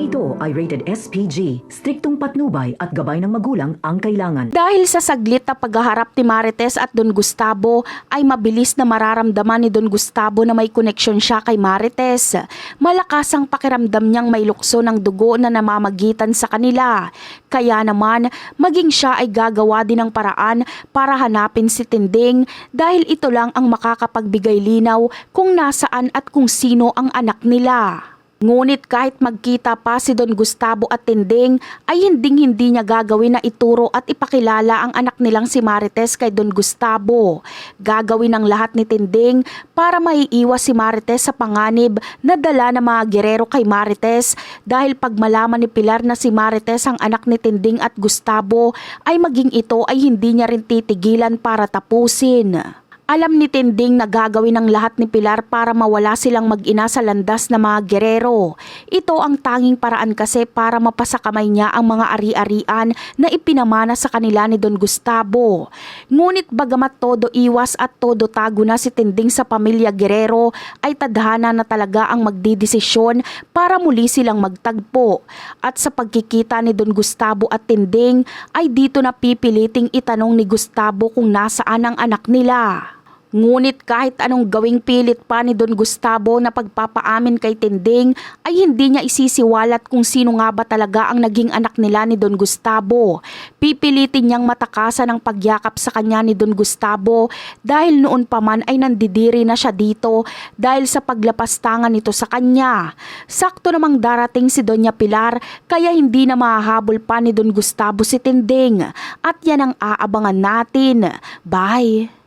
Ito ay rated SPG, striktong patnubay at gabay ng magulang ang kailangan. Dahil sa saglit na paghaharap ni Marites at Don Gustavo ay mabilis na mararamdaman ni Don Gustavo na may koneksyon siya kay Marites. Malakas ang pakiramdam niyang may lukso ng dugo na namamagitan sa kanila. Kaya naman maging siya ay gagawa din ng paraan para hanapin si Tinding dahil ito lang ang makakapagbigay linaw kung nasaan at kung sino ang anak nila. Ngunit kahit magkita pa si Don Gustavo at Tinding ay hindi niya gagawin na ituro at ipakilala ang anak nilang si Marites kay Don Gustavo. Gagawin ang lahat ni Tinding para maiiwas si Marites sa panganib na dala ng mga gerero kay Marites dahil pag malaman ni Pilar na si Marites ang anak ni Tinding at Gustavo ay maging ito ay hindi niya rin titigilan para tapusin. Alam ni Tinding na gagawin ang lahat ni Pilar para mawala silang mag-ina sa landas na mga gerero. Ito ang tanging paraan kasi para mapasakamay niya ang mga ari-arian na ipinamana sa kanila ni Don Gustavo. Ngunit bagamat todo iwas at todo tago na si Tinding sa pamilya Guerrero, ay tadhana na talaga ang magdidesisyon para muli silang magtagpo. At sa pagkikita ni Don Gustavo at Tinding ay dito na pipiliting itanong ni Gustavo kung nasaan ang anak nila. Ngunit kahit anong gawing pilit pa ni Don Gustavo na pagpapaamin kay Tinding ay hindi niya isisiwalat kung sino nga ba talaga ang naging anak nila ni Don Gustavo. Pipilitin niyang matakasan ang pagyakap sa kanya ni Don Gustavo dahil noon pa man ay nandidiri na siya dito dahil sa paglapastangan nito sa kanya. Sakto namang darating si Doña Pilar kaya hindi na mahahabol pa ni Don Gustavo si Tinding at yan ang aabangan natin. Bye!